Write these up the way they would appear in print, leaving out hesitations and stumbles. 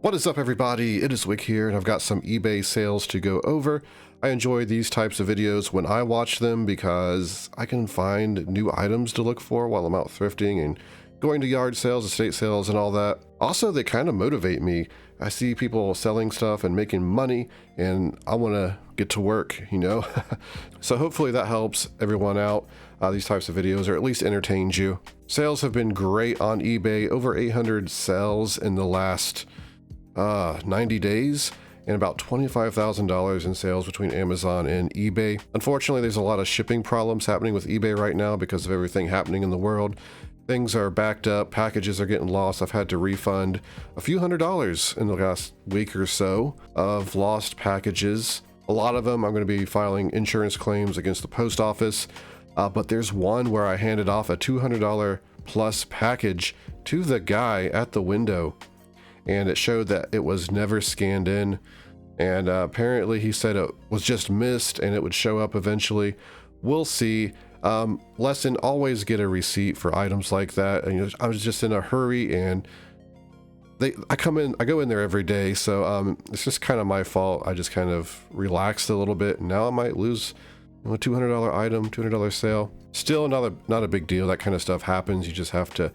What is up, everybody? It is Wick here, and I've got some eBay sales to go over. I enjoy these types of videos when I watch them because I can find new items to look for while I'm out thrifting and going to yard sales, estate sales, and all that. Also, they kind of motivate me. I see people selling stuff and making money, and I want to get to work, you know? So hopefully that helps everyone out, these types of videos, or at least entertains you. Sales have been great on eBay. Over 800 sales in the last 90 days, and about $25,000 in sales between Amazon and eBay. Unfortunately, there's a lot of shipping problems happening with eBay right now because of everything happening in the world. Things are backed up, packages are getting lost. I've had to refund a few $100s in the last week or so of lost packages. A lot of them I'm going to be filing insurance claims against the post office, but there's one where I handed off a $200 plus package to the guy at the window, and it showed that it was never scanned in, and apparently he said it was just missed and it would show up eventually. We'll see. Lesson: always get a receipt for items like that. And, you know, I was just in a hurry, and I go in there every day, so it's just kind of my fault. I just kind of relaxed a little bit, and now I might lose, you know, a $200 item, $200 sale. Still not a big deal. That kind of stuff happens. You just have to,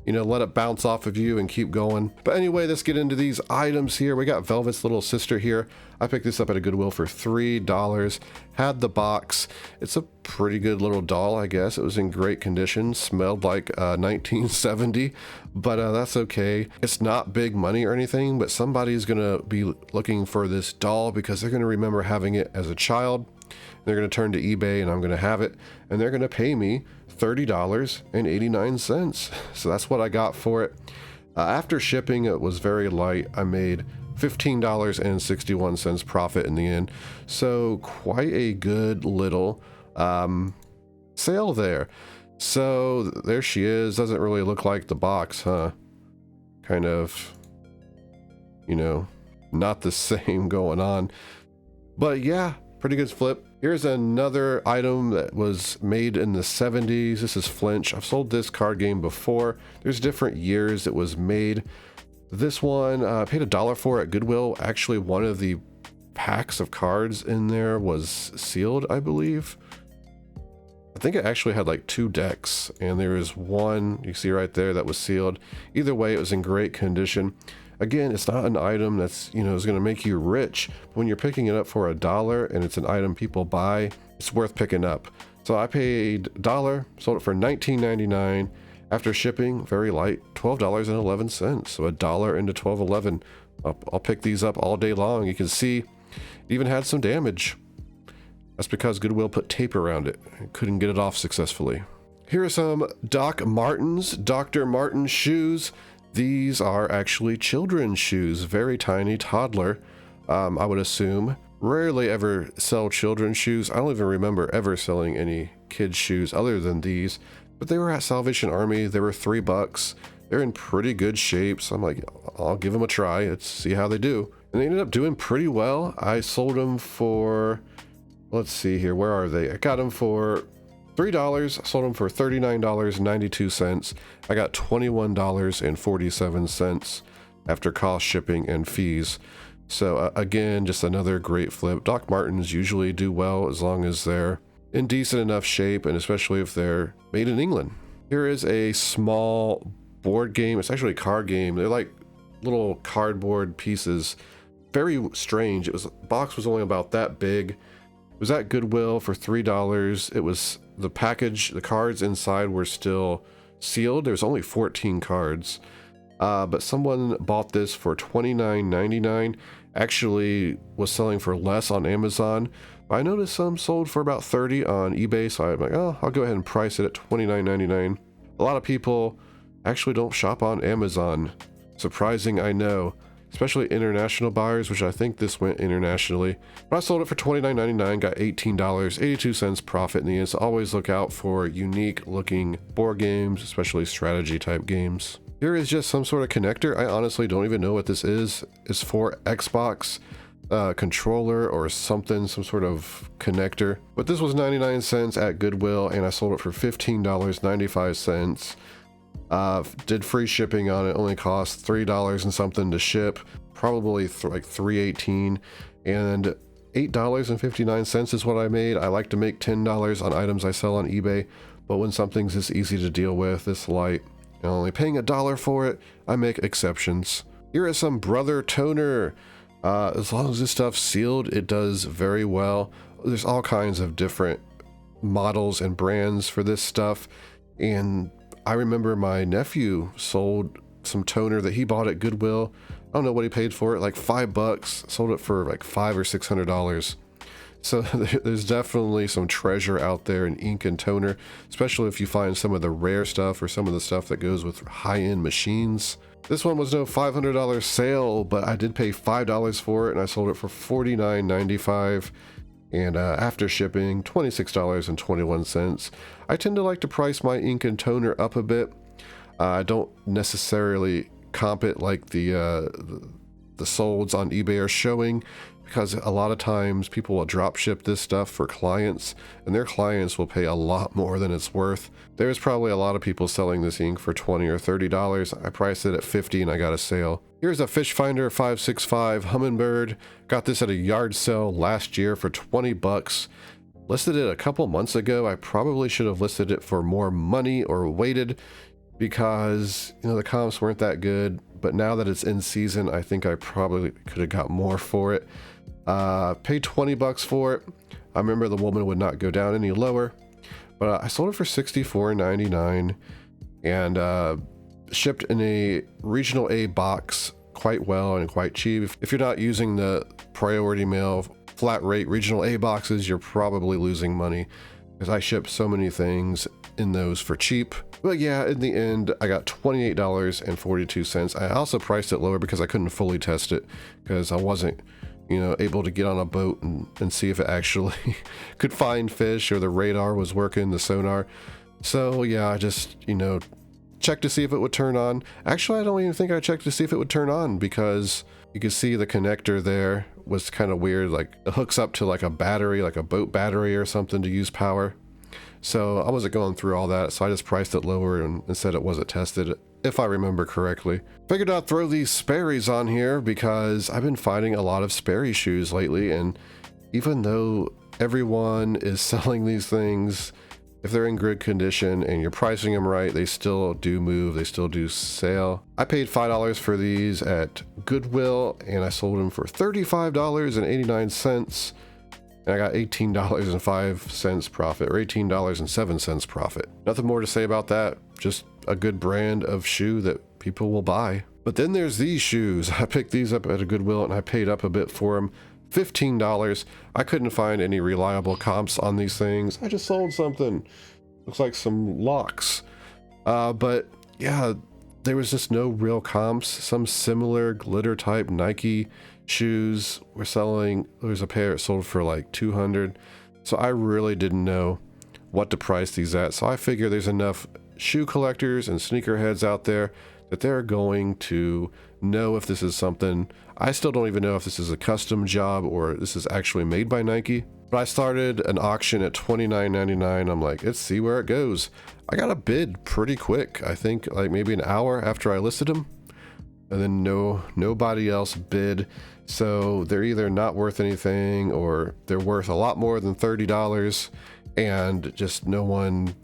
you know, let it bounce off of you and keep going. But anyway, let's get into these items here. We got Velvet's little sister here. I picked this up at a Goodwill for $3. Had the box. It's a pretty good little doll, I guess. It was in great condition. Smelled like 1970, but that's okay. It's not big money or anything, but somebody's gonna be looking for this doll because they're gonna remember having it as a child. They're going to turn to eBay, and I'm going to have it, and they're going to pay me $30.89. So that's what I got for it. After shipping, it was very light. I made $15.61 profit in the end. So quite a good little sale there. So there she is. Doesn't really look like the box, huh? Kind of, you know, not the same going on. But yeah, pretty good flip. Here's another item that was made in the 70s. This is Flinch. I've sold this card game before. There's different years it was made. This one, I paid $1 for at Goodwill. Actually, one of the packs of cards in there was sealed, I believe. I think it actually had like 2 decks, and there is one you see right there that was sealed. Either way, it was in great condition. Again, it's not an item that's, you know, is going to make you rich. But when you're picking it up for $1 and it's an item people buy, it's worth picking up. So I paid $1, sold it for $19.99. After shipping, very light, $12.11. So $1 into $12.11. I'll pick these up all day long. You can see it even had some damage. That's because Goodwill put tape around it and couldn't get it off successfully. Here are some Dr. Martens shoes. These are actually children's shoes, very tiny, toddler, I would assume. Rarely ever sell children's shoes. I don't even remember ever selling any kids' shoes other than these, but they were at Salvation Army. They were $3. They're in pretty good shape, so I'm like, I'll give them a try. Let's see how they do. And they ended up doing pretty well. I sold them for, let's see here, where are they? I got them for $3, sold them for $39.92. I got $21.47 after cost, shipping, and fees. So again, just another great flip. Doc Martens usually do well as long as they're in decent enough shape, and especially if they're made in England. Here is a small board game. It's actually a card game. They're like little cardboard pieces. Very strange. Box was only about that big. It was at Goodwill for $3. It was the package, the cards inside were still sealed. There's only 14 cards, but someone bought this for $29.99. Actually was selling for less on Amazon. I noticed some sold for about $30 on eBay, so I'm like, oh, I'll go ahead and price it at $29.99. A lot of people actually don't shop on Amazon. Surprising, I know. Especially international buyers, which I think this went internationally. But I sold it for $29.99, got $18.82 profit in the end. So always look out for unique looking board games, especially strategy type games. Here is just some sort of connector. I honestly don't even know what this is. It's for Xbox controller or something, some sort of connector. But this was 99 cents at Goodwill, and I sold it for $15.95. Did free shipping on it, only cost $3 and something to ship. probably like $3.18, and $8.59 is what I made. I like to make $10 on items I sell on eBay, but when something's this easy to deal with, this light, and only paying $1 for it, I make exceptions. Here is some Brother toner. As long as this stuff's sealed, it does very well. There's all kinds of different models and brands for this stuff, and I remember my nephew sold some toner that he bought at Goodwill. I don't know what he paid for it, like $5. Sold it for like $500 or $600. So there's definitely some treasure out there in ink and toner, especially if you find some of the rare stuff or some of the stuff that goes with high-end machines. This one was no $500 sale, but I did pay $5 for it, and I sold it for $49.95. And after shipping, $26.21. I tend to like to price my ink and toner up a bit. I don't necessarily comp it like the solds on eBay are showing, because a lot of times people will drop ship this stuff for clients, and their clients will pay a lot more than it's worth. There's probably a lot of people selling this ink for $20 or $30. I priced it at $50 and I got a sale. Here's a Fish Finder 565 Humminbird. Got this at a yard sale last year for $20. Listed it a couple months ago. I probably should have listed it for more money or waited, because the comps weren't that good. But now that it's in season, I think I probably could have got more for it. Paid $20 for it. I remember the woman would not go down any lower, but I sold it for $64.99, and shipped in a regional A box quite well and quite cheap. If you're not using the priority mail flat rate regional A boxes, you're probably losing money, because I ship so many things in those for cheap. But yeah, in the end, I got $28.42. I also priced it lower because I couldn't fully test it, because I wasn't able to get on a boat and see if it actually could find fish, or the radar was working, the sonar. So yeah, I just checked to see if it would turn on. Actually, I don't even think I checked to see if it would turn on, because you can see the connector there was kind of weird. Like, it hooks up to like a battery, like a boat battery or something, to use power. So I wasn't going through all that, so I just priced it lower and said it wasn't tested, if I remember correctly. Figured I'd throw these Sperry's on here because I've been finding a lot of Sperry shoes lately, and even though everyone is selling these things, if they're in good condition and you're pricing them right, they still do move, they still do sell. I paid $5 for these at Goodwill, and I sold them for $35.89. And I got $18.05 profit, or $18.07 profit. Nothing more to say about that. Just a good brand of shoe that people will buy. But then there's these shoes. I picked these up at a Goodwill, and I paid up a bit for them. $15. I couldn't find any reliable comps on these things. I just sold something. Looks like some locks. But yeah, there was just no real comps. Some similar glitter type Nike shoes were selling. There's a pair that sold for like $200. So I really didn't know what to price these at. So I figure there's enough shoe collectors and sneakerheads out there that they're going to know if this is something. I still don't even know if this is a custom job or this is actually made by Nike. But I started an auction at $29.99. I'm like, let's see where it goes. I got a bid pretty quick. I think like maybe an hour after I listed them. And then nobody else bid. So they're either not worth anything, or they're worth a lot more than $30, and just no one,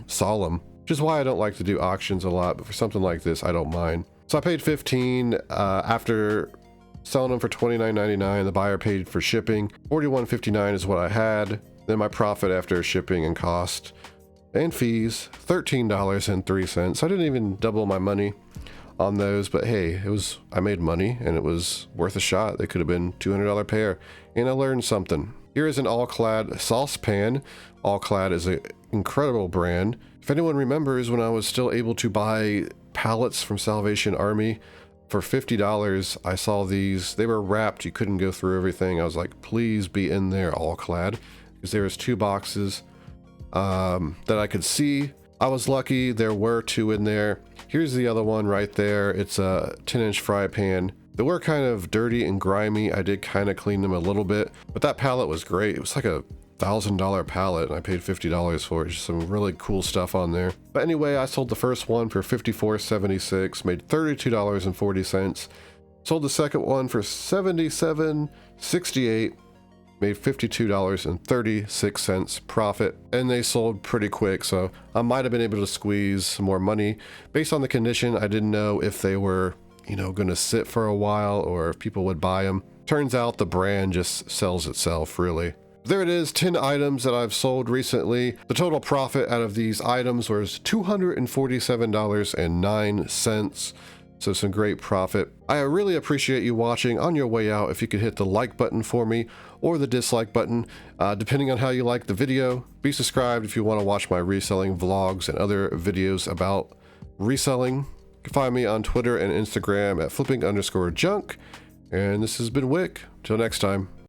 saw them. Which is why I don't like to do auctions a lot, but for something like this, I don't mind. So I paid $15 after selling them for $29.99. The buyer paid for shipping. $41.59 is what I had. Then my profit after shipping and cost and fees, $13.03. So I didn't even double my money on those, but hey, I made money, and it was worth a shot. They could have been $200 pair, and I learned something. Here is an All-Clad saucepan. All-Clad is an incredible brand. If anyone remembers, when I was still able to buy pallets from Salvation Army for $50, I saw these. They were wrapped. You couldn't go through everything. I was like, please be in there, All-Clad, because there was 2 boxes that I could see. I was lucky. There were 2 in there. Here's the other one right there. It's a 10-inch fry pan. They were kind of dirty and grimy. I did kind of clean them a little bit, but that pallet was great. It was like a $1,000 pallet, and I paid $50 for it. Just some really cool stuff on there. But anyway, I sold the first one for $54.76, made $32.40. Sold the second one for $77.68, made $52.36 profit, and they sold pretty quick, so I might have been able to squeeze some more money. Based on the condition, I didn't know if they were, going to sit for a while or if people would buy them. Turns out the brand just sells itself, really. There it is, 10 items that I've sold recently. The total profit out of these items was $247.09. So some great profit. I really appreciate you watching. On your way out, if you could hit the like button for me or the dislike button, depending on how you like the video. Be subscribed if you want to watch my reselling vlogs and other videos about reselling. You can find me on Twitter and Instagram at flipping_junk. And this has been Wick. Till next time.